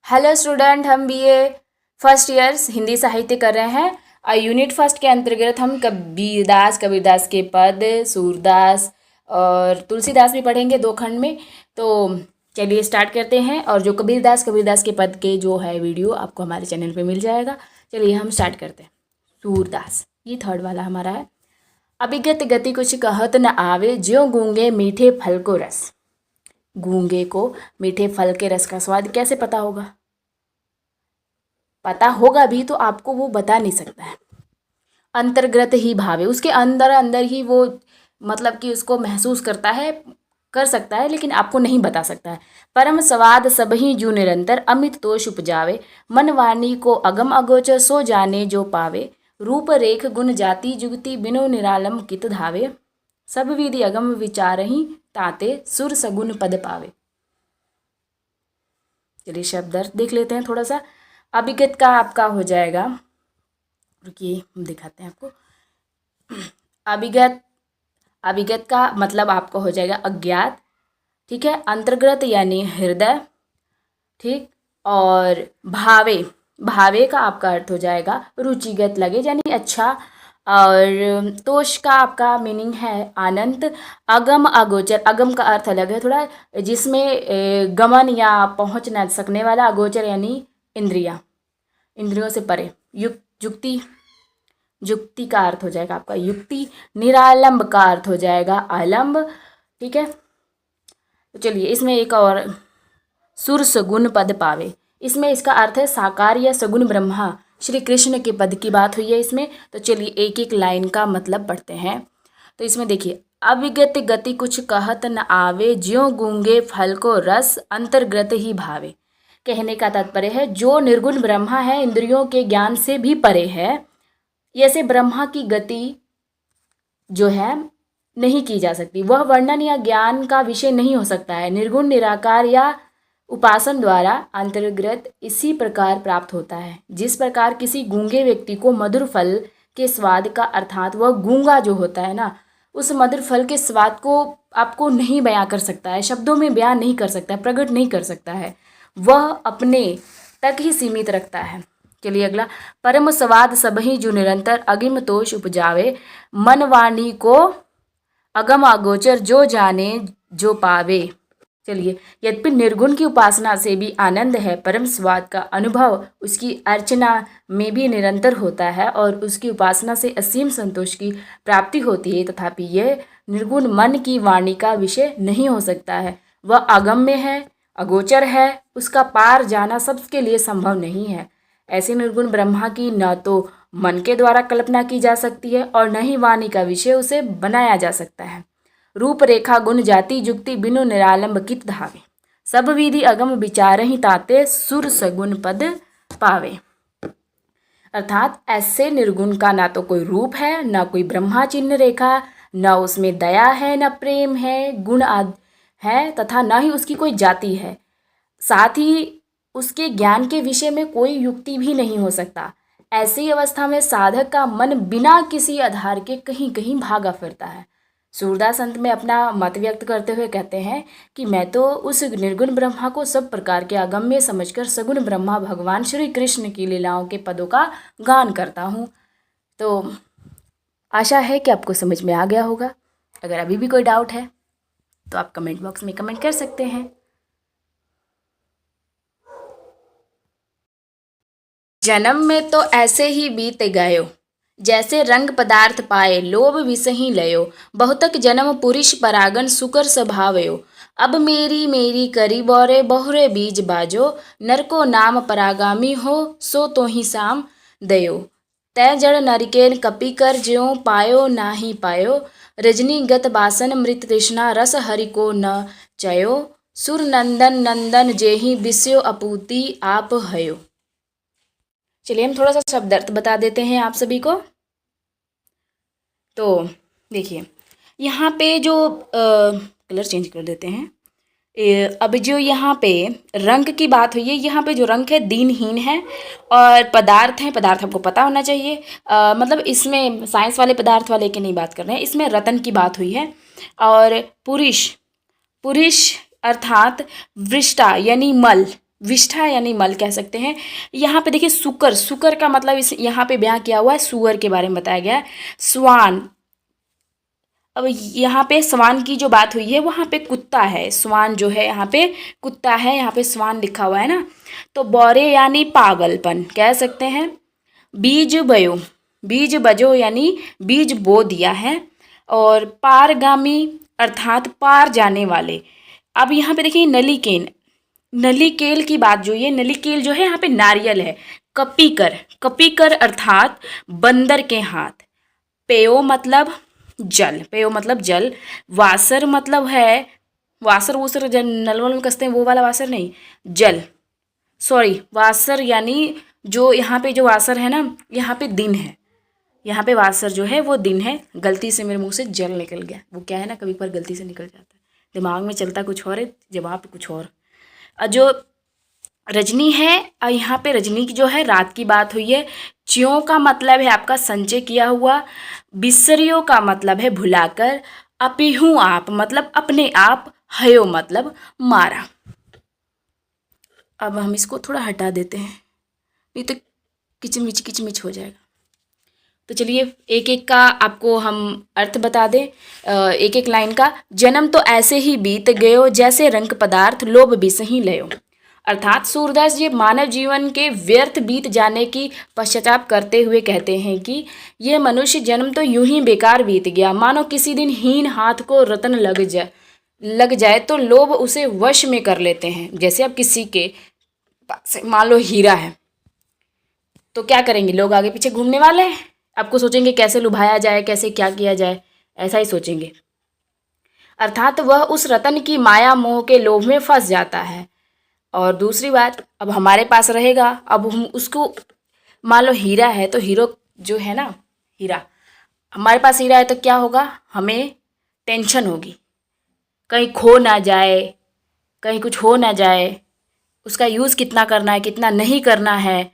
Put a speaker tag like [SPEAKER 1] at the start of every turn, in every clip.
[SPEAKER 1] Hello student, हम BA first years Hindi साहित्य कर रहे हैं और यूनिट फर्स्ट के अंतर्गत हम कबीरदास के पद, सूरदास और तुलसीदास भी पढ़ेंगे 2 खंड में। तो चलिए स्टार्ट करते हैं। और जो कबीरदास के पद के जो है वीडियो आपको हमारे चैनल पे मिल जाएगा। चलिए हम स्टार्ट करते हैं। सूरदास, ये थर्ड वाला हमारा है। अभिगत गति कुछ कहत न आवे, ज्यों गूंगे मीठे फल को रस। गूंगे को मीठे फल के रस का स्वाद कैसे पता होगा? पता होगा भी तो आपको वो बता नहीं सकता है। अंतर्गत ही भावे, उसके अंदर अंदर ही वो मतलब कि उसको महसूस करता है, कर सकता है, लेकिन आपको नहीं बता सकता है। परम स्वाद सबही जू निरंतर, अमित तोष उपजावे। मन वाणी को अगम अगोचर, सो जाने जो पावे। रूप रेख गुण जाति जुगति, बिनु निरालम कित धावे। सब विधि अगम विचारहि, ताते सुर सगुन पद पावे। चलिए शब्द अर्थ देख लेते हैं थोड़ा सा। अभिगत का आपका हो जाएगा, रुकिए हम दिखाते हैं आपको। अभिगत का मतलब आपका हो जाएगा अज्ञात, ठीक है। अंतर्गत यानी हृदय, ठीक। और भावे का आपका अर्थ हो जाएगा रुचिगत लगे यानी अच्छा। और तोष का आपका मीनिंग है आनंद। अगम अगोचर, अगम का अर्थ अलग है थोड़ा, जिसमें गमन या पहुंच न सकने वाला। अगोचर यानी इंद्रियों से परे। जुक्ति का अर्थ हो जाएगा आपका युक्ति। निरालंब का अर्थ हो जाएगा आलंब, ठीक है। तो चलिए इसमें एक और, सुर सगुन पद पावे, इसमें इसका अर्थ है साकार या सगुन ब्रह्मा श्री कृष्ण के पद की बात हुई है इसमें। तो चलिए एक एक लाइन का मतलब पढ़ते हैं। तो इसमें देखिए, अविगत गति कुछ कहत न आवे, ज्यों गूंगे फल को रस, अंतर्गत ही भावे। कहने का तात्पर्य है जो निर्गुण ब्रह्मा है, इंद्रियों के ज्ञान से भी परे है, ऐसे ब्रह्मा की गति जो है नहीं की जा सकती। वह वर्णन या ज्ञान का विषय नहीं हो सकता है। निर्गुण निराकार या उपासन द्वारा अंतर्गत इसी प्रकार प्राप्त होता है, जिस प्रकार किसी गूंगे व्यक्ति को मधुर फल के स्वाद का, अर्थात वह गूंगा जो होता है ना, उस मधुर फल के स्वाद को आपको नहीं बयां कर सकता है, शब्दों में बयां नहीं कर सकता है, प्रकट नहीं कर सकता है, वह अपने तक ही सीमित रखता है। चलिए अगला, परम स्वाद सबही जो निरंतर, अगिम तोष उपजावे। मन वाणी को अगम अगोचर, जो जाने जो पावे। चलिए, यद्यपि निर्गुण की उपासना से भी आनंद है, परम स्वाद का अनुभव उसकी अर्चना में भी निरंतर होता है और उसकी उपासना से असीम संतोष की प्राप्ति होती है, तथापि यह निर्गुण मन की वाणी का विषय नहीं हो सकता है। वह अगम्य है, अगोचर है, उसका पार जाना सबके लिए संभव नहीं है। ऐसे निर्गुण ब्रह्मा की न तो मन के द्वारा कल्पना की जा सकती है और न ही वाणी का विषय उसे बनाया जा सकता है। रूप रेखा गुण जाति जुक्ति, बिनु निरालंब कित धावे। सब विधि अगम विचारहि, ताते सुर सगुन पद पावे। अर्थात ऐसे निर्गुण का ना तो कोई रूप है, ना कोई ब्रह्मा चिन्ह रेखा, न उसमें दया है, न प्रेम है, गुण आदि है, तथा न ही उसकी कोई जाति है। साथ ही उसके ज्ञान के विषय में कोई युक्ति भी नहीं हो सकता। ऐसी अवस्था में साधक का मन बिना किसी आधार के कहीं कहीं भागा फिरता है। सूरदास अंत में अपना मत व्यक्त करते हुए कहते हैं कि मैं तो उस निर्गुण ब्रह्मा को सब प्रकार के अगम्य समझकर सगुण ब्रह्मा भगवान श्री कृष्ण की लीलाओं के पदों का गान करता हूँ। तो आशा है कि आपको समझ में आ गया होगा। अगर अभी भी कोई डाउट है तो आप कमेंट बॉक्स में कमेंट कर सकते हैं। जन्म में तो ऐसे ही बीत गयो, जैसे रंग पदार्थ पाए, लोभ विषही लयो। बहुतक जन्म पुरुष परागन, सुकर स्वभावयो। अब मेरी मेरी करी बौरे, बहुरे बीज बाजो। नर को नाम परागामी हो, सो तो ही साम दयो। तय जड़ नरिकेन कपि कर, ज्यों पायो नाही पायो। रजनीगत बासन मृत तृष्णा, रस हरि को न चयो। सुर नंदन नंदन जेहि, बिस्यो अपूति आप हयो। चलिए हम थोड़ा सा शब्द अर्थ बता देते हैं आप सभी को। तो देखिए, यहाँ पे जो कलर चेंज कर देते हैं। अब जो यहाँ पे रंग की बात हुई है, यहाँ पे जो रंग है दीनहीन है। और पदार्थ हैं, पदार्थ आपको पता होना चाहिए। मतलब इसमें साइंस वाले पदार्थ वाले की नहीं बात कर रहे हैं, इसमें रतन की बात हुई है। और पुरुष अर्थात वृष्टा यानी मल, विष्ठा यानी मल कह सकते हैं। यहाँ पे देखिए सुकर, सुकर का मतलब इस यहाँ पे बयां किया हुआ है, सुअर के बारे में बताया गया है। स्वान, अब यहाँ पे स्वान की जो बात हुई है वहाँ पे कुत्ता है, स्वान जो है यहाँ पे कुत्ता है, यहाँ पे स्वान लिखा हुआ है ना। तो बौरे यानी पागलपन कह सकते हैं। बीज बयो, बीज बजो यानी बीज बो दिया है। और पारगामी अर्थात पार जाने वाले। अब यहाँ पे देखिए नलिकेन, नलिकेल की बात जो ये नलिकेल जो है यहाँ पे नारियल है। कपीकर, कपीकर अर्थात बंदर के हाथ। पेयो मतलब जल, पेयो मतलब जल। वासर मतलब है, वासर वूसर जल नल वल में कसते हैं वो वाला वासर नहीं, जल, सॉरी वासर यानी जो यहाँ पे जो वासर है ना, यहाँ पे दिन है, यहाँ पे वासर जो है वो दिन है। गलती से मेरे मुंह से जल निकल गया, वो क्या है ना कभी पर गलती से निकल जाता है, दिमाग में चलता कुछ और है, जवाब कुछ और। जो रजनी है, यहाँ पे रजनी की जो है रात की बात हुई है। च्यों का मतलब है आपका संचय किया हुआ। बिसरियो का मतलब है भुलाकर। अपिहू आप मतलब अपने आप। हयो मतलब मारा। अब हम इसको थोड़ा हटा देते हैं, नहीं तो किचमिच किचमिच हो जाएगा। तो चलिए एक एक का आपको हम अर्थ बता दें, एक एक लाइन का। जन्म तो ऐसे ही बीत गयो, जैसे रंग पदार्थ लोभ बिस ही लयो। अर्थात सूरदास जी मानव जीवन के व्यर्थ बीत जाने की पश्चाताप करते हुए कहते हैं कि यह मनुष्य जन्म तो यूं ही बेकार बीत गया, मानो किसी दिन हीन हाथ को रतन लग जाए तो लोभ उसे वश में कर लेते हैं। जैसे अब किसी के पास मान लो हीरा है तो क्या करेंगे, लोग आगे पीछे घूमने वाले हैं, आपको सोचेंगे कैसे लुभाया जाए, कैसे क्या किया जाए, ऐसा ही सोचेंगे। अर्थात वह उस रतन की माया मोह के लोभ में फंस जाता है। और दूसरी बात, अब हमारे पास रहेगा, अब हम उसको मान लो हीरा है तो हीरो जो है ना, हीरा हमारे पास हीरा है तो क्या होगा, हमें टेंशन होगी, कहीं खो ना जाए, कहीं कुछ हो ना जाए, उसका यूज़ कितना करना है कितना नहीं करना है।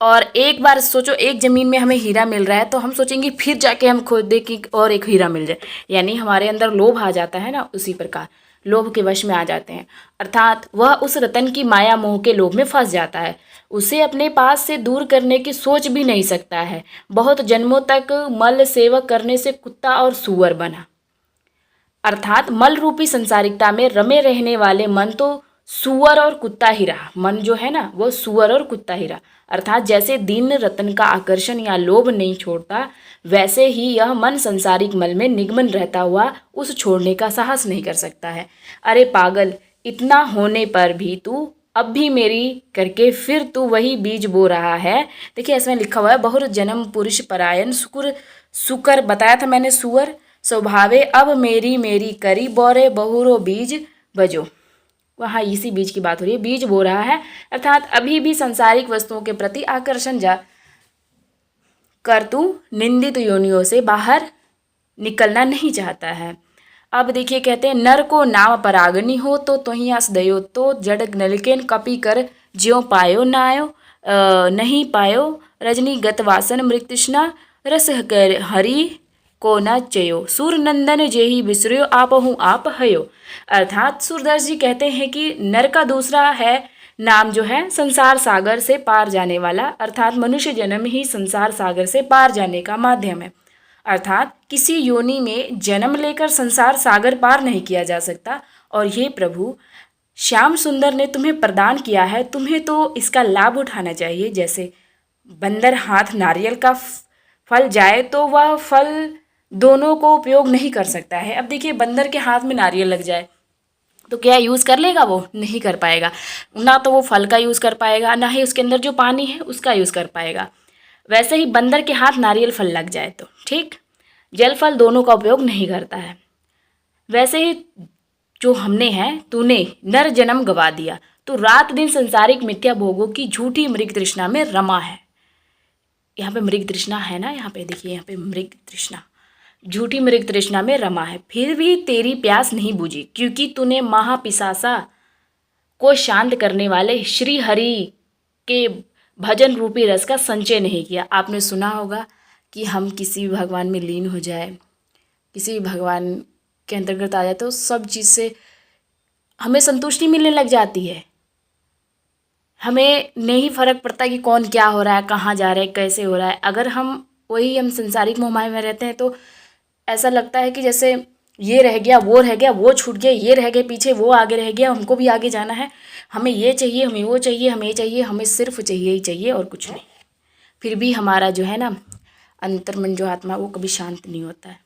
[SPEAKER 1] और एक बार सोचो एक ज़मीन में हमें हीरा मिल रहा है तो हम सोचेंगे फिर जाके हम खोदें कि और एक हीरा मिल जाए, यानी हमारे अंदर लोभ आ जाता है ना, उसी प्रकार लोभ के वश में आ जाते हैं। अर्थात वह उस रतन की माया मोह के लोभ में फंस जाता है, उसे अपने पास से दूर करने की सोच भी नहीं सकता है। बहुत जन्मों तक मल सेवक करने से कुत्ता और सूअर बना। अर्थात मल रूपी संसारिकता में रमे रहने वाले मन तो सुअर और कुत्ता ही रहा, मन जो है ना वो सुअर और कुत्ता ही रहा। अर्थात जैसे दिन रतन का आकर्षण या लोभ नहीं छोड़ता, वैसे ही यह मन संसारिक मल में निगमन रहता हुआ उस छोड़ने का साहस नहीं कर सकता है। अरे पागल, इतना होने पर भी तू अब भी मेरी करके फिर तू वही बीज बो रहा है। देखिए इसमें लिखा हुआ है बहुर जन्म पुरुष परायण सुकुर, सुकर बताया था मैंने, सुअर स्वभावे अब मेरी मेरी करी बोरे बहुरो बीज बजो। वहाँ इसी बीज की बात हो रही है, बीज बो रहा है। अर्थात अभी भी संसारिक वस्तुओं के प्रति आकर्षण जा कर तू निंदित योनियों से बाहर निकलना नहीं चाहता है। अब देखिए कहते हैं नर को नाम परागनी हो तो तुही आस दयो, तो जड़ नलकेन कपी कर ज्यों पायो नायो नहीं पायो रजनी गत वासन मृत तृष्णा रस कर हरि को न चयो सूर नंदन जेहि बिसर्यो आपहु आप हयो। अर्थात सूरदास जी कहते हैं कि नर का दूसरा है नाम जो है संसार सागर से पार जाने वाला, अर्थात मनुष्य जन्म ही संसार सागर से पार जाने का माध्यम है। अर्थात किसी योनि में जन्म लेकर संसार सागर पार नहीं किया जा सकता। और ये प्रभु श्याम सुंदर ने तुम्हें प्रदान किया है, तुम्हें तो इसका लाभ उठाना चाहिए। जैसे बंदर हाथ नारियल का फल जाए तो वह फल दोनों को उपयोग नहीं कर सकता है। अब देखिए बंदर के हाथ में नारियल लग जाए तो क्या यूज़ कर लेगा, वो नहीं कर पाएगा, ना तो वो फल का यूज़ कर पाएगा ना ही उसके अंदर जो पानी है उसका यूज़ कर पाएगा। वैसे ही बंदर के हाथ नारियल फल लग जाए तो ठीक, जल फल दोनों का उपयोग नहीं करता है। वैसे ही जो हमने है, तूने नर जन्म गवा दिया तो रात दिन संसारिक मिथ्या भोगों की झूठी मृग तृष्णा में रमा है। यहाँ पे मृग तृष्णा है ना, यहाँ पे देखिए यहाँ पे मृग तृष्णा, झूठी मृग तृष्णा में रमा है। फिर भी तेरी प्यास नहीं बुझी क्योंकि तूने महापिशासा को शांत करने वाले श्री हरि के भजन रूपी रस का संचय नहीं किया। आपने सुना होगा कि हम किसी भी भगवान में लीन हो जाए, किसी भी भगवान के अंतर्गत आ जाए तो सब चीज़ से हमें संतुष्टि मिलने लग जाती है। हमें नहीं फ़र्क पड़ता कि कौन क्या हो रहा है, कहाँ जा रहा है, कैसे हो रहा है। अगर हम संसारिक मोह माया में रहते हैं तो ऐसा लगता है कि जैसे ये रह गया, वो रह गया, वो छूट गया, ये रह गया पीछे, वो आगे रह गया, हमको भी आगे जाना है। हमें ये चाहिए, हमें वो चाहिए, हमें ये चाहिए, हमें सिर्फ चाहिए ही चाहिए और कुछ नहीं। फिर भी हमारा जो है ना अंतर्मन, जो आत्मा, वो कभी शांत नहीं होता है।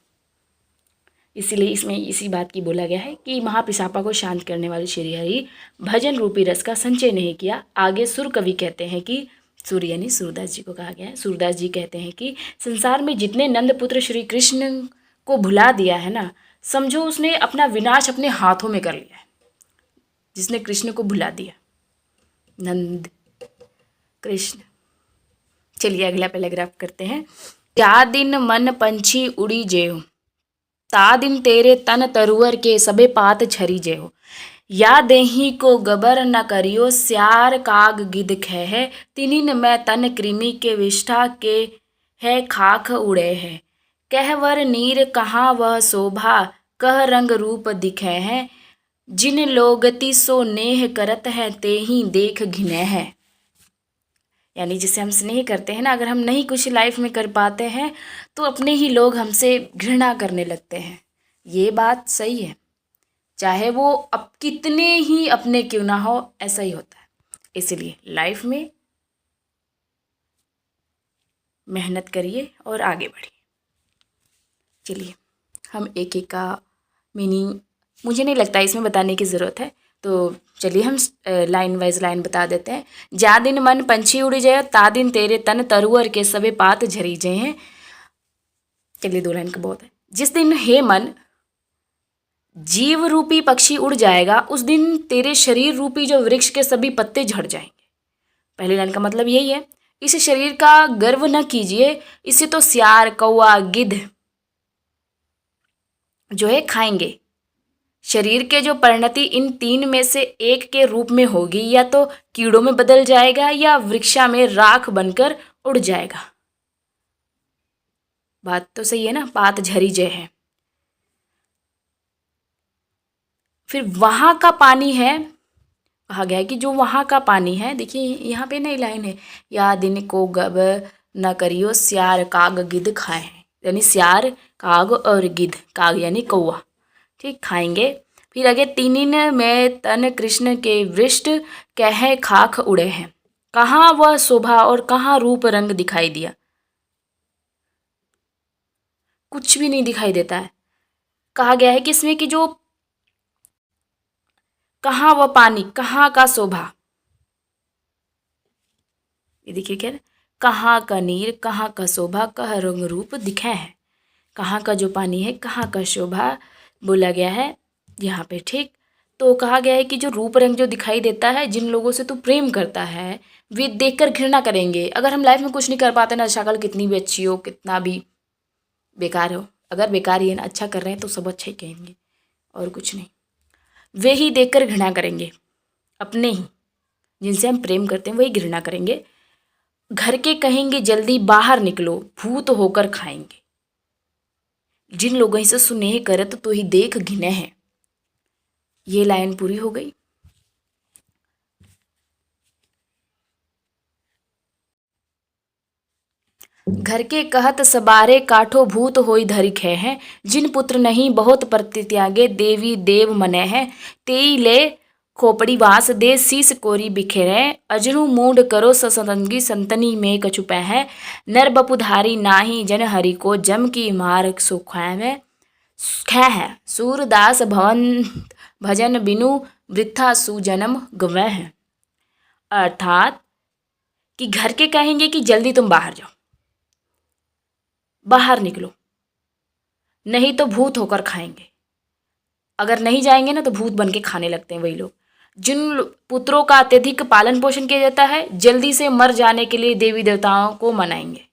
[SPEAKER 1] इसीलिए इसमें इसी बात की बोला गया है कि महापिशापा को शांत करने वाले श्री हरि भजन रूपी रस का संचय नहीं किया। आगे सुर कवि कहते हैं कि, सूर्य यानी सूरदास जी को कहा गया है, सूरदास जी कहते हैं कि संसार में जितने नंद पुत्र श्री कृष्ण को भुला दिया है ना, समझो उसने अपना विनाश अपने हाथों में कर लिया है। जिसने कृष्ण को भुला दिया, नंद कृष्ण। चलिए अगला पैराग्राफ करते हैं। क्या दिन मन पंछी उड़ी जेहो, ता दिन तेरे तन तरुअर के सबे पात झरी जेहो। या देही को गबर न करियो, स्यार काग गिद खै, तिनिन में तन कृमि के विष्ठा के है खाख उड़े है। कहवर नीर कहाँ वह शोभा, कह रंग रूप दिखे है। जिन लोगति सो नेह करत है, ते ही देख घिने है। यानी जिसे हम स्नेह करते हैं ना, अगर हम नहीं कुछ लाइफ में कर पाते हैं तो अपने ही लोग हमसे घृणा करने लगते हैं। ये बात सही है, चाहे वो अब कितने ही अपने क्यों ना हो, ऐसा ही होता है। इसलिए लाइफ में मेहनत करिए और आगे बढ़िए। चलिए हम एक एक का मीनिंग, मुझे नहीं लगता इसमें बताने की ज़रूरत है, तो चलिए हम लाइन वाइज लाइन बता देते हैं। जा दिन मन पंछी उड़ जाए, ता दिन तेरे तन तरुअर के सबे पात झरी जय हैं। चलिए 2 लाइन का बहुत है। जिस दिन हे मन जीव रूपी पक्षी उड़ जाएगा, उस दिन तेरे शरीर रूपी जो वृक्ष के सभी पत्ते झड़ जाएंगे। पहली लाइन का मतलब यही है, इस शरीर का गर्व न कीजिए, इसे तो सियार, कौआ, गिद्ध जो है खाएंगे। शरीर के जो परिणति इन 3 में से एक के रूप में होगी, या तो कीड़ों में बदल जाएगा या वृक्षा में राख बनकर उड़ जाएगा। बात तो सही है ना, पात झरी जय है। फिर वहां का पानी है, कहा गया है कि जो वहां का पानी है, देखिए यहाँ पे नई लाइन है, या दिन को गब न करियो, स्यार काग गिद्ध खाए। यानी स्यार, काग और गिद्ध, काग यानी कौआ, ठीक, खाएंगे। फिर आगे तीनिन में तन कृष्ण के वृष्ट कह खाख उड़े हैं। कहाँ वह शोभा और कहाँ रूप रंग दिखाई दिया, कुछ भी नहीं दिखाई देता है। कहा गया है कि इसमें कि जो कहाँ वह पानी, कहाँ का शोभा, ये देखिए क्या है, कहाँ का नीर, कहाँ का शोभा, कह रंग रूप दिखे है। कहाँ का जो पानी है, कहाँ का शोभा बोला गया है यहाँ पे, ठीक। तो कहा गया है कि जो रूप रंग जो दिखाई देता है, जिन लोगों से तू प्रेम करता है वे देखकर घृणा करेंगे। अगर हम लाइफ में कुछ नहीं कर पाते ना, शक्ल कितनी भी अच्छी हो, कितना भी बेकार हो, अगर बेकार ही है ना, अच्छा कर रहे हैं तो सब अच्छा ही कहेंगे और कुछ नहीं। वे ही देखकर घृणा करेंगे, अपने ही जिनसे हम प्रेम करते हैं वही घृणा करेंगे। घर के कहेंगे जल्दी बाहर निकलो, भूत होकर खाएंगे। जिन लोगों से सुनेह करत तो ही देख घिने हैं। ये लाइन पूरी हो गई। घर के कहत सबारे काठो भूत होई धरिक है। जिन पुत्र नहीं बहुत प्रतित्यागे, देवी देव मने हैं। तेई ले खोपड़ी वास दे शीस कोरी बिखेरे। अजनु मूड करो ससंगी संतनी में कछुपै है। नर बपुधारी नाही जन हरि को, जम की मार सुखाय में खे है। सूरदास भवन भजन बिनु वृथा सुजन्म गवै है। अर्थात कि घर के कहेंगे कि जल्दी तुम बाहर जाओ, बाहर निकलो, नहीं तो भूत होकर खाएंगे। अगर नहीं जाएंगे ना तो भूत बन के खाने लगते हैं वही लोग। जिन पुत्रों का अत्यधिक पालन पोषण किया जाता है, जल्दी से मर जाने के लिए देवी देवताओं को मनाएंगे।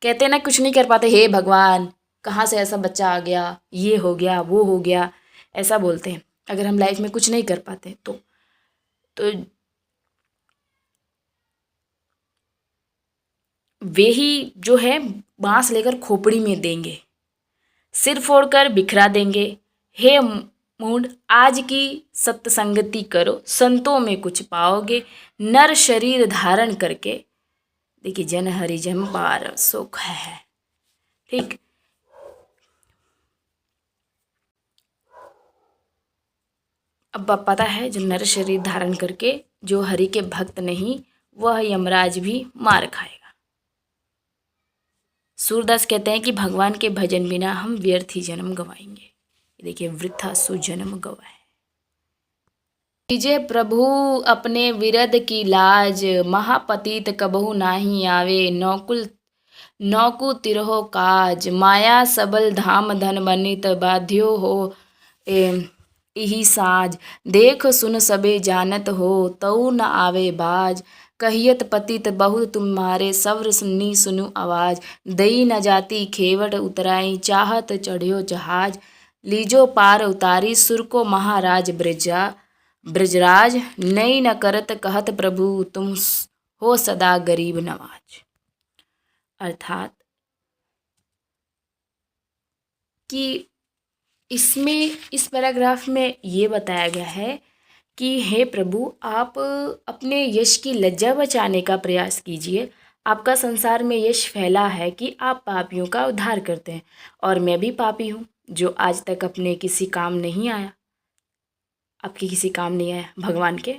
[SPEAKER 1] कहते हैं ना कुछ नहीं कर पाते, हे भगवान कहाँ से ऐसा बच्चा आ गया, ये हो गया, वो हो गया, ऐसा बोलते हैं अगर हम लाइफ में कुछ नहीं कर पाते तो वे ही जो है बांस लेकर खोपड़ी में देंगे, सिर फोड़कर बिखरा देंगे। हे मूड आज की सत्संगति करो, संतों में कुछ पाओगे, नर शरीर धारण करके। देखिए, जन हरि जन पार सुख है। ठीक, अब पता है जो नर शरीर धारण करके जो हरि के भक्त नहीं, वह यमराज भी मार खाएगा। सूरदास कहते हैं कि भगवान के भजन बिना हम व्यर्थ ही जन्म गवाएंगे। देखिए, वृथा सुजन्म गवाए। कीजिए प्रभु अपने विरद की लाज, महापतित कबहु नाही आवे, नौकु तिरहो काज, माया सबल धाम धन बनित, बाध्यो हो इही साज, देख सुन सबे जानत हो, तऊ न आवे बाज, कहियत पतित बहुत तुम्हारे, सव्र सुन्नी सुनु आवाज, दई न जाती खेवट उतराई, चाहत चढ़ियो जहाज, लीजो पार उतारी, सुर को महाराज ब्रजराज, नई न करत कहत प्रभु, तुम हो सदा गरीब नवाज। अर्थात कि इसमें, इस पैराग्राफ में ये बताया गया है कि हे प्रभु, आप अपने यश की लज्जा बचाने का प्रयास कीजिए। आपका संसार में यश फैला है कि आप पापियों का उद्धार करते हैं, और मैं भी पापी हूँ जो आज तक अपने किसी काम नहीं आया, आपके किसी काम नहीं आया भगवान के।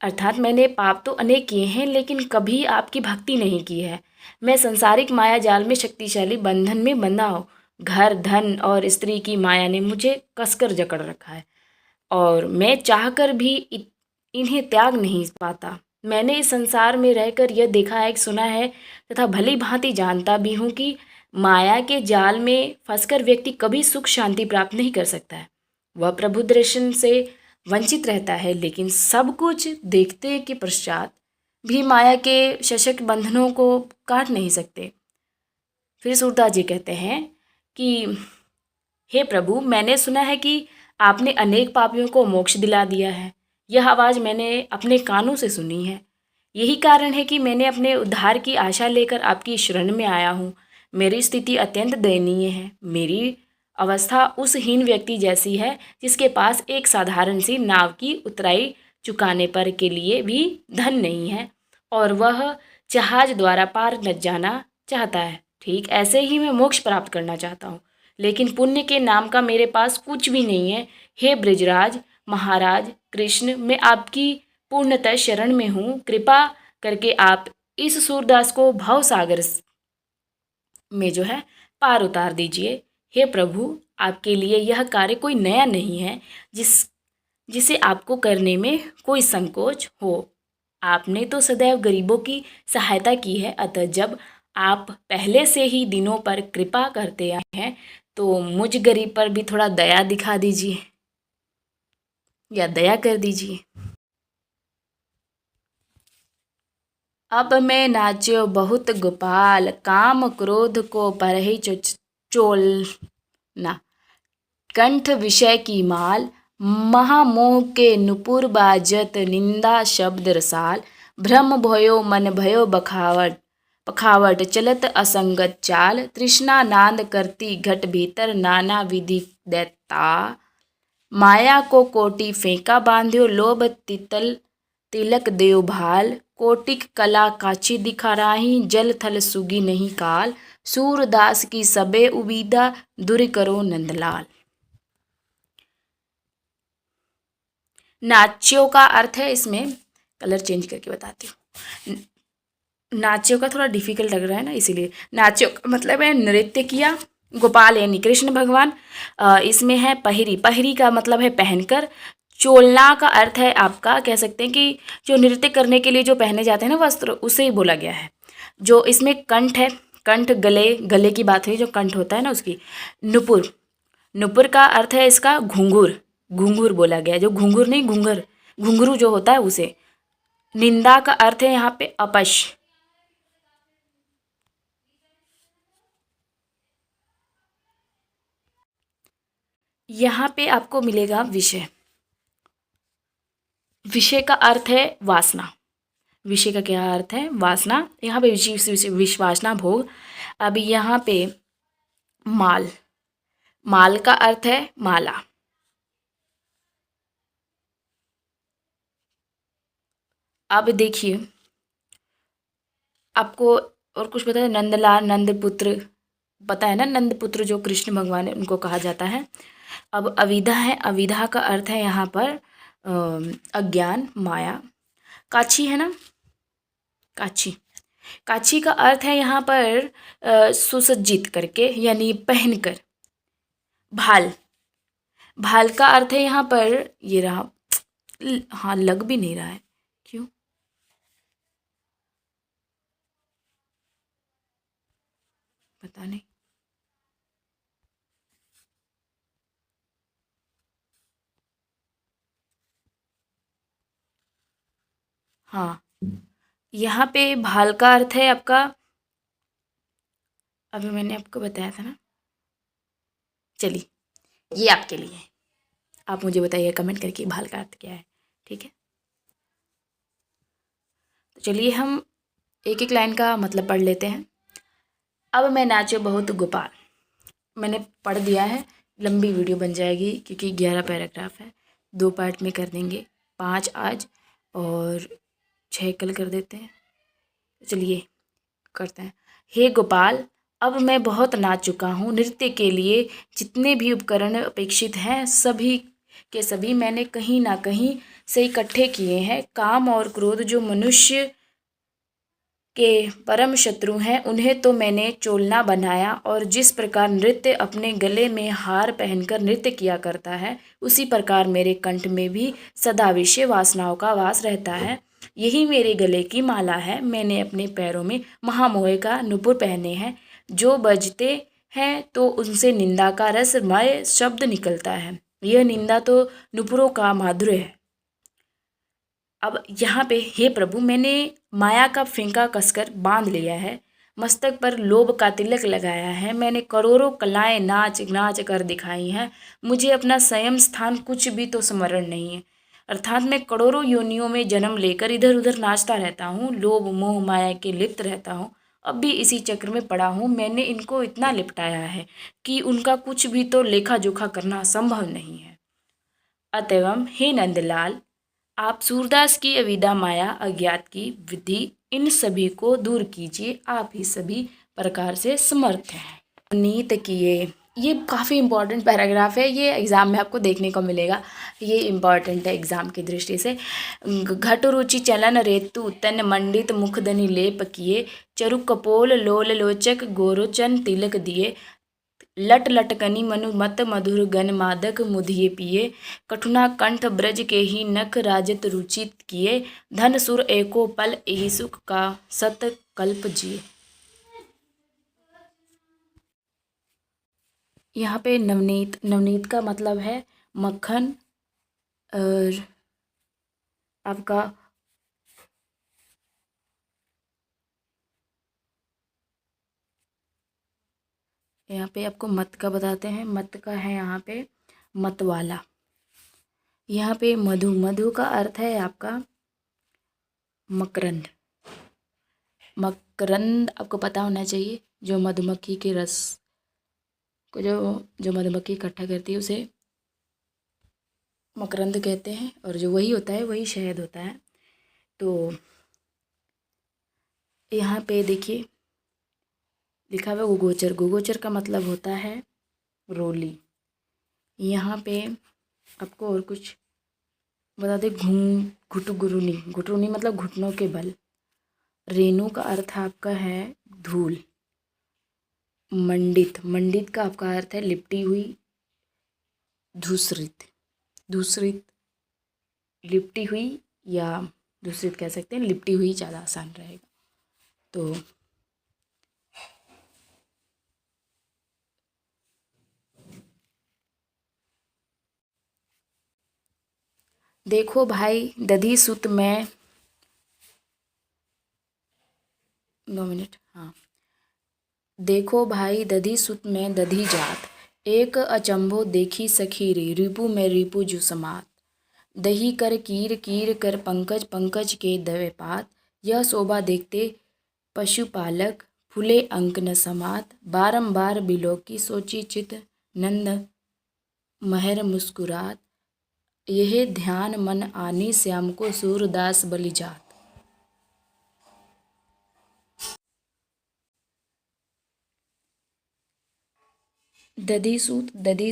[SPEAKER 1] अर्थात मैंने पाप तो अनेक किए हैं, लेकिन कभी आपकी भक्ति नहीं की है। मैं संसारिक माया जाल में शक्तिशाली बंधन में बंधा हूँ। घर, धन और स्त्री की माया ने मुझे कसकर जकड़ रखा है, और मैं चाहकर भी इन्हें त्याग नहीं पाता। मैंने इस संसार में रहकर यह देखा है, सुना है तथा भली भांति जानता भी हूँ कि माया के जाल में फंसकर व्यक्ति कभी सुख शांति प्राप्त नहीं कर सकता है। वह प्रभु दर्शन से वंचित रहता है, लेकिन सब कुछ देखते के पश्चात भी माया के शशक बंधनों को काट नहीं सकते। फिर सूरदास जी कहते हैं कि हे प्रभु, मैंने सुना है कि आपने अनेक पापियों को मोक्ष दिला दिया है। यह आवाज़ मैंने अपने कानों से सुनी है। यही कारण है कि मैंने अपने उद्धार की आशा लेकर आपकी शरण में आया हूँ। मेरी स्थिति अत्यंत दयनीय है। मेरी अवस्था उस हीन व्यक्ति जैसी है जिसके पास एक साधारण सी नाव की उतराई चुकाने पर के लिए भी धन नहीं है, और वह जहाज द्वारा पार न जाना चाहता है। ठीक ऐसे ही मैं मोक्ष प्राप्त करना चाहता हूँ, लेकिन पुण्य के नाम का मेरे पास कुछ भी नहीं है। हे ब्रजराज महाराज कृष्ण, मैं आपकी पूर्णतः शरण में हूँ। कृपा करके आप इस सूरदास को भव सागर में जो है पार उतार दीजिए। हे प्रभु, आपके लिए यह कार्य कोई नया नहीं है जिसे आपको करने में कोई संकोच हो। आपने तो सदैव गरीबों की सहायता की है, अतः जब आप पहले से ही दिनों पर कृपा करते आए हैं, तो मुझ गरीब पर भी थोड़ा दया दिखा दीजिए या दया कर दीजिए। अब मैं नाच्यो बहुत गोपाल, काम क्रोध को परहि चोलना, कंठ विषय की माल, महामोह के नुपुर बाजत, निंदा शब्द रसाल, भ्रम भयो मन भयो पखावट, चलत असंगत चाल, तृष्णा नांद करती घट भीतर, नाना विधि दैता, माया को कोटि फेंका बांध्यो, लोभ तिलक देव भाल, कोटिक कला काची दिखा राही, जल थल सुगी नहीं काल, सूरदास की सबे उबीदा, दूर करो नंदलाल। नाच्यों का अर्थ है, इसमें कलर चेंज करके बताती हूँ। नाच्यों का थोड़ा डिफिकल्ट लग रहा है ना, इसीलिए। नाच्यों का मतलब है नृत्य किया। गोपाल यानी कृष्ण भगवान। इसमें है पहरी। पहरी का मतलब है पहनकर। चोलना का अर्थ है आपका, कह सकते हैं कि जो नृत्य करने के लिए जो पहने जाते हैं ना वस्त्र, उसे ही बोला गया है। जो इसमें कंठ है, कंठ गले की बात हुई, जो कंठ होता है ना उसकी। नुपुर, नुपुर का अर्थ है इसका घुंघरू। घुंघरू बोला गया, जो घुंघरू नहीं, घुंघरू जो होता है उसे। निंदा का अर्थ है यहाँ पे अपश। यहाँ पे आपको मिलेगा विषय। विषय का अर्थ है वासना। विषय का क्या अर्थ है? वासना। यहाँ पे विश्वासना भोग। अब यहाँ पे माल, माल का अर्थ है माला। अब देखिए आपको और कुछ पता है? नंदलाल नंदपुत्र पता है ना, नंदपुत्र जो कृष्ण भगवान है उनको कहा जाता है। अब अविद्या है, अविद्या का अर्थ है यहाँ पर अज्ञान माया। काछी है ना, काछी, काछी का अर्थ है यहाँ पर सुसज्जित करके यानी पहनकर। भाल, भाल का अर्थ है यहाँ पर ये रहा, हाँ लग भी नहीं रहा है, क्यों पता नहीं। हाँ, यहाँ पे भाल का अर्थ है आपका, अभी मैंने आपको बताया था ना। चलिए ये आपके लिए है, आप मुझे बताइए कमेंट करके भाल का अर्थ क्या है, ठीक है। तो चलिए हम एक एक लाइन का मतलब पढ़ लेते हैं। अब मैं नाचो बहुत गोपाल, मैंने पढ़ दिया है, लंबी वीडियो बन जाएगी क्योंकि 11 पैराग्राफ है, 2 पार्ट में कर देंगे, 5 आज और 6 कल कर देते हैं। चलिए करते हैं। हे गोपाल, अब मैं बहुत नाच चुका हूँ। नृत्य के लिए जितने भी उपकरण अपेक्षित हैं सभी के सभी मैंने कहीं ना कहीं से इकट्ठे किए हैं। काम और क्रोध जो मनुष्य के परम शत्रु हैं उन्हें तो मैंने चोलना बनाया, और जिस प्रकार नृत्य अपने गले में हार पहनकर नृत्य किया करता है उसी प्रकार मेरे कंठ में भी सदा विषय वासनाओं का वास रहता है। यही मेरे गले की माला है। मैंने अपने पैरों में महामोह का नुपुर पहने हैं, जो बजते हैं तो उनसे निंदा का रसमय शब्द निकलता है। यह निंदा तो नुपुरों का माधुर्य है। अब यहाँ पे हे प्रभु, मैंने माया का फिंका कसकर बांध लिया है, मस्तक पर लोभ का तिलक लगाया है, मैंने करोड़ों कलाएं नाच नाच कर दिखाई हैं, मुझे अपना संयम स्थान कुछ भी तो स्मरण नहीं है। अर्थात मैं करोड़ों योनियों में जन्म लेकर इधर उधर नाचता रहता हूँ, लोभ मोह माया के लिप्त रहता हूँ, अब भी इसी चक्र में पड़ा हूँ। मैंने इनको इतना लिपटाया है कि उनका कुछ भी तो लेखा जोखा करना संभव नहीं है। अतएव हे नंदलाल, आप सूरदास की अविद्या माया अज्ञात की विधि इन सभी को दूर कीजिए, आप ही सभी प्रकार से समर्थ हैं। नीत किए, ये काफ़ी इम्पॉर्टेंट पैराग्राफ है, ये एग्ज़ाम में आपको देखने को मिलेगा, ये इम्पॉर्टेंट है एग्ज़ाम की दृष्टि से। घट रुचि चलन रेतु तन मंडित मुखदनि लेप किए, चरु कपोल लोल लोचक गोरोचन तिलक दिए, लट लटकनी मनु मत मधुर गन मादक मुधिये पिए, कठुना कंठ ब्रज के ही नख राजत रुचित किए, धन सुर एको पल एहि सुख का सत कल्प जिए। यहाँ पे नवनीत, नवनीत का मतलब है मक्खन, और आपका यहाँ पे आपको मत का बताते हैं, मत का है यहाँ पे मत वाला। यहाँ पे मधु, मधु का अर्थ है आपका मकरंद। मकरंद आपको पता होना चाहिए, जो मधुमक्खी के रस को जो मधुमक्खी इकट्ठा करती है उसे मकरंद कहते हैं, और जो वही होता है वही शहद होता है। तो यहाँ पे देखिए लिखा हुआ गुगोचर, गुगोचर का मतलब होता है रोली। यहाँ पे आपको और कुछ बता दें, घुटुगुरुनी, घुटुनी मतलब घुटनों के बल। रेणु का अर्थ आपका है धूल। मंडित, मंडित का आपका अर्थ है लिपटी हुई। धूसरित, धूसरित लिपटी हुई, या दूसरित कह सकते हैं, लिपटी हुई ज़्यादा आसान रहेगा। तो देखो भाई दधी सुत में 2 मिनट, हाँ। देखो भाई दधी सुत में दधी जात, एक अचंभो देखी सखी रे, रिपु में रिपु जु समात, दही कर कीर कीर कर पंकज पंकज के दवे पात, यह शोभा देखते पशुपालक फूले अंक न समात, बारंबार बिलोकी सोची चित नंद महर मुस्कुरात, यह ध्यान मन आनी श्याम को सूरदास बलि जात। दधी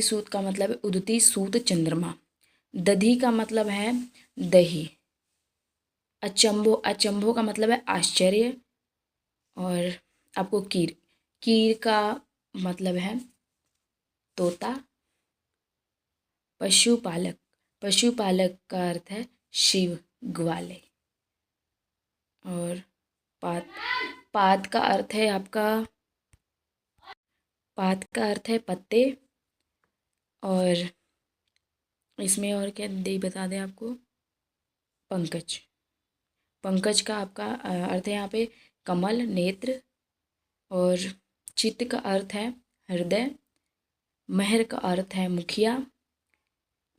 [SPEAKER 1] सूत का मतलब है उदती सूत चंद्रमा। दधी का मतलब है दही। अचंभो, अचंभो का मतलब है आश्चर्य। और आपको कीर, कीर का मतलब है तोता। पशुपालक, पशुपालक का अर्थ है शिव, ग्वाले। और पात, पात का अर्थ है आपका, पात का अर्थ है पत्ते। और इसमें और क्या दे बता दें आपको, पंकज, पंकज का आपका अर्थ है यहाँ पे कमल, नेत्र। और चित्त का अर्थ है हृदय। मेहर का अर्थ है मुखिया।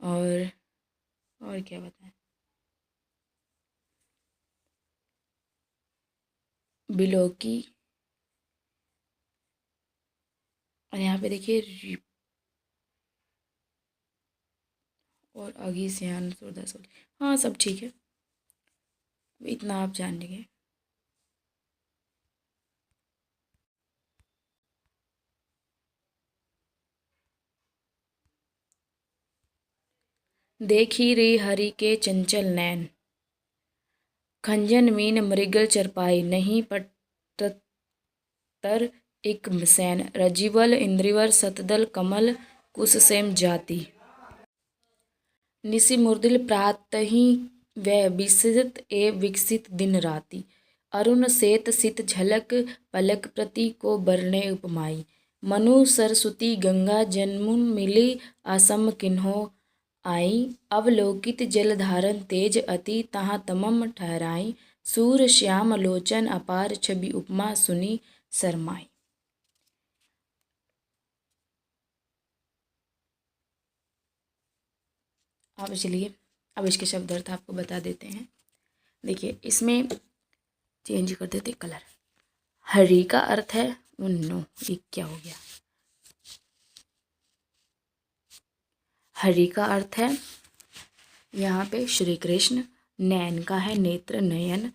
[SPEAKER 1] और क्या बताएं, बिलोकी। और यहाँ पे देखिए और अगी सियान सूरदास सोल। हाँ सब ठीक है, इतना आप जान लेंगे। देखी रे हरि के चंचल नैन, खंजन मीन मृगल चरपाई, नहीं पटतर एक सैन, रजीवल इंद्रिवर सतदल कमल कुश सेम जाति। निसि मुर्दिल प्रातहि व विसित ए विकसित दिन राति, अरुण सेत सित झलक पलक प्रति को बरने उपमाई, मनु सरस्वती गंगा जन्मुन मिली असम किन्हो आई, अवलोकित जलधारन तेज अति तहाँ तमम ठहराई, सूर श्याम लोचन अपार छवि उपमा सुनी शरमाई। अब चलिए अब इसके शब्द अर्थ आपको बता देते हैं। देखिए इसमें चेंज कर देते कलर। हरि का अर्थ है नो, ये क्या हो गया, हरि का अर्थ है यहाँ पे श्री कृष्ण। नैन का है नेत्र, नयन।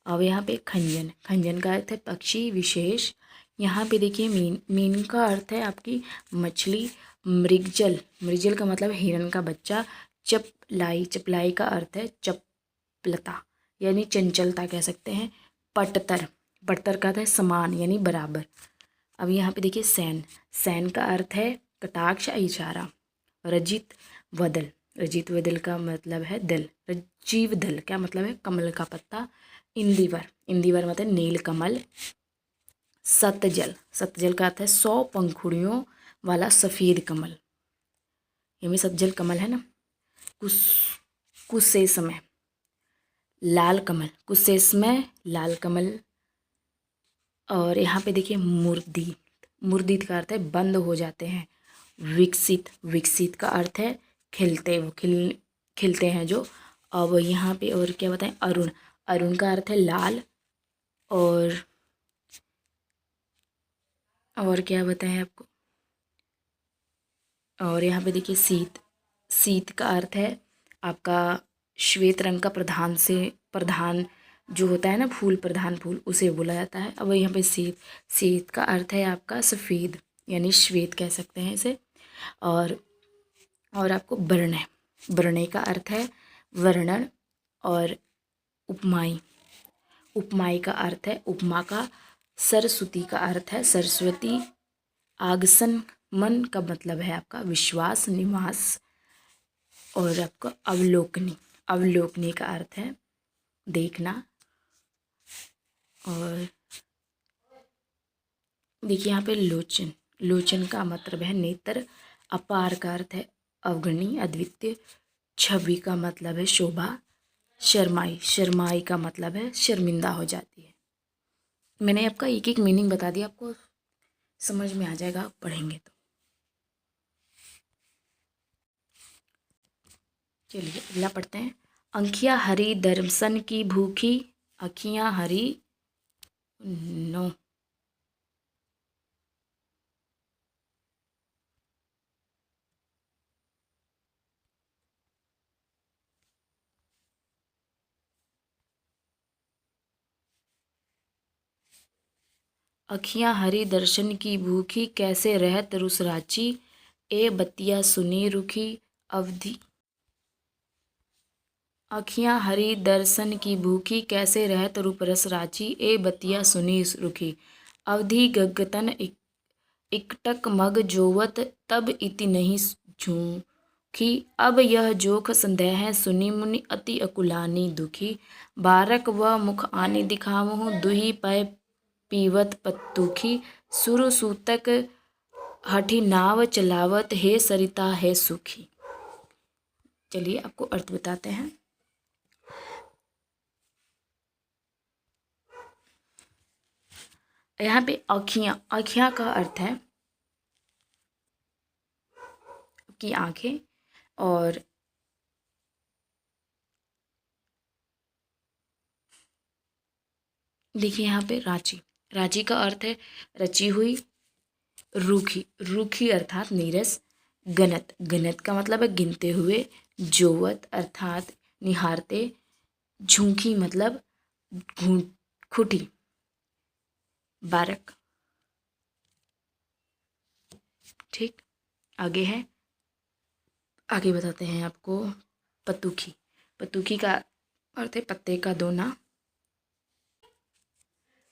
[SPEAKER 1] अब यहाँ पे खंजन, खंजन का अर्थ है पक्षी विशेष। यहाँ पे देखिए मीन, मीन का अर्थ है आपकी मछली। मृगजल, मृगजल का मतलब हिरन का बच्चा। चपलाई, चपलाई का अर्थ है चपलता यानी चंचलता कह सकते हैं। पटतर, पटतर का अर्थ है समान यानी बराबर। अब यहाँ पे देखिए सैन, सैन का अर्थ है कटाक्ष इशारा। रजित वदल, रजित वदल का मतलब है दल। रजीव दल क्या मतलब है कमल का पत्ता। इंदिवर, इंदिवर मतलब नील कमल। सतजल, सतजल का अर्थ है 100 पंखुड़ियों वाला सफ़ेद कमल, ये में सतजल कमल है ना। कुस, कुसेसमय, लाल कमल, कुसेसमय लाल कमल। और यहाँ पे देखिए मुर्दीत, मुर्दीत का अर्थ है बंद हो जाते हैं। विकसित, विकसित का अर्थ है खिलते, वो खिलते हैं जो। अब यहाँ पे और क्या बताएं, अरुण, अरुण का अर्थ है लाल। और क्या बताएं आपको, और यहाँ पे देखिए शीत, शीत का अर्थ है आपका श्वेत रंग का प्रधान से, प्रधान जो होता है ना फूल, प्रधान फूल उसे बोला जाता है। अब यहाँ पे शीत, शीत का अर्थ है आपका सफ़ेद यानी श्वेत कह सकते हैं इसे। और आपको वर्ण, वर्ण का अर्थ है वर्णन। और उपमाई, उपमाई का अर्थ है उपमा का। सरस्वती का अर्थ है सरस्वती। आगसन, मन का मतलब है आपका विश्वास, निवास। और आपका अवलोकनी, अवलोकनी का अर्थ है देखना। और देखिए यहाँ पे लोचन, लोचन का मतलब है नेत्र। अपार का अर्थ है अवगणी, अद्वितीय। छवि का मतलब है शोभा। शर्माई, शर्माई का मतलब है शर्मिंदा हो जाती है। मैंने आपका एक एक मीनिंग बता दिया, आपको समझ में आ जाएगा आप पढ़ेंगे तो। चलिए अगला पढ़ते हैं। अंखियाँ हरी दर्शन की भूखी, अखियाँ हरी नो। अखियाँ हरि दर्शन की भूखी, कैसे रहत रुस राची, ए बतिया सुनी रुखी, अवधि। अखियाँ हरि दर्शन की भूखी, कैसे रहत रूप रस राची, ए बतिया सुनी रुखी, अवधि गगतन इकटक मग जोवत, तब इति नहीं झूठी, अब यह जोख संदेह सुनी मुनि, अति अकुलानी दुखी, बारक व मुख आनी दिखावहु, दुही पै पीवत पत्तुखी, सुर सूतक हठी नाव चलावत, हे सरिता है सुखी। चलिए आपको अर्थ बताते हैं। यहाँ पे अखियाँ, अखियाँ का अर्थ है की आंखें, और देखिए यहाँ पे रांची, रांची का अर्थ है रची हुई, रूखी, रूखी अर्थात नीरस, गनत, गनत का मतलब है गिनते हुए, जोवत अर्थात निहारते, झूठी मतलब खुटी, बारक। ठीक, आगे है, आगे बताते हैं आपको पतुखी। पतुखी का अर्थ है पत्ते का दोना।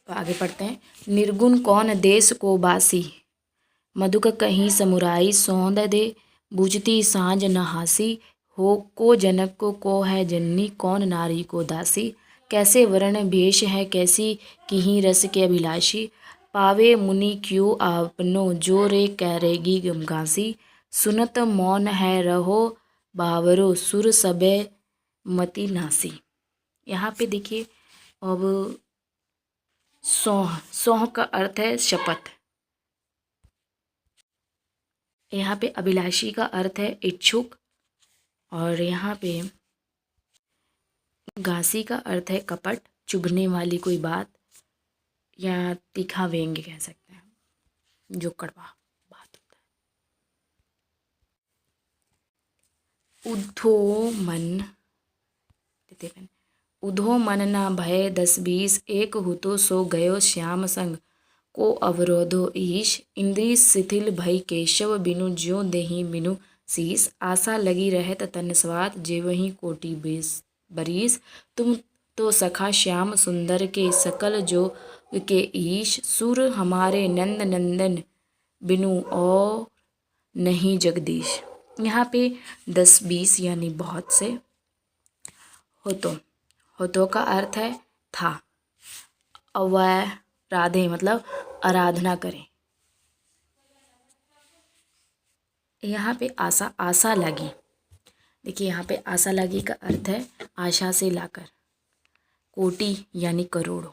[SPEAKER 1] तो आगे पढ़ते हैं। निर्गुण कौन देश को बासी, मधुक कहीं समुराई, सौंद दे बुझती साँझ नहासी, हो को जनक को है जननी, कौन नारी को दासी, कैसे वर्ण भेष है कैसी, किहीं रस के अभिलाषी, पावे मुनि क्यों आपनो, जो रे करेगी गमगासी, सुनत मौन है रहो बावरो, सुर सबे मति नासी। यहाँ पे देखिए, अब सौह, सौह का अर्थ है शपथ। यहाँ पे अभिलाषी का अर्थ है इच्छुक, और यहाँ पे घासी का अर्थ है कपट, चुभने वाली कोई बात, या तीखा व्यंग्य कह सकते हैं, जो कड़वा बात होता है। उद्धो मन, उधो मन ना भय 10-20, एक हुतो सो गयो श्याम संग, को अवरोधो ईश, इंद्री शिथिल भई केशव, बिनु ज्यो देहि बिनु शीस, आशा लगी रहत तन स्वाद, जेवहि कोटि बरीस, तुम तो सखा श्याम सुंदर के, सकल जो के ईश, सुर हमारे नंद नंदन, बिनु और नहीं जगदीश। यहाँ पे 10-20 यानी बहुत से। होतो, होतो का अर्थ है था, अवय राधे मतलब आराधना करें। यहाँ पे आशा, आशा लगी, देखिए यहाँ पे आशा लगी का अर्थ है आशा से लाकर, कोटि यानी करोड़ों।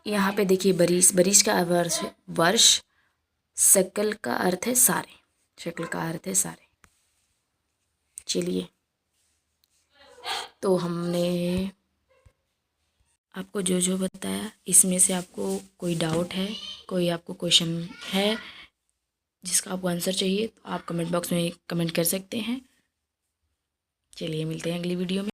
[SPEAKER 1] यहाँ पे देखिए बरिस, बरिस का वर्ष है वर्ष, शकल का अर्थ है सारे, शकल का अर्थ है सारे। चलिए, तो हमने आपको जो जो बताया, इसमें से आपको कोई डाउट है, कोई आपको क्वेश्चन है जिसका आपको आंसर चाहिए, तो आप कमेंट बॉक्स में कमेंट कर सकते हैं। चलिए मिलते हैं अगली वीडियो में।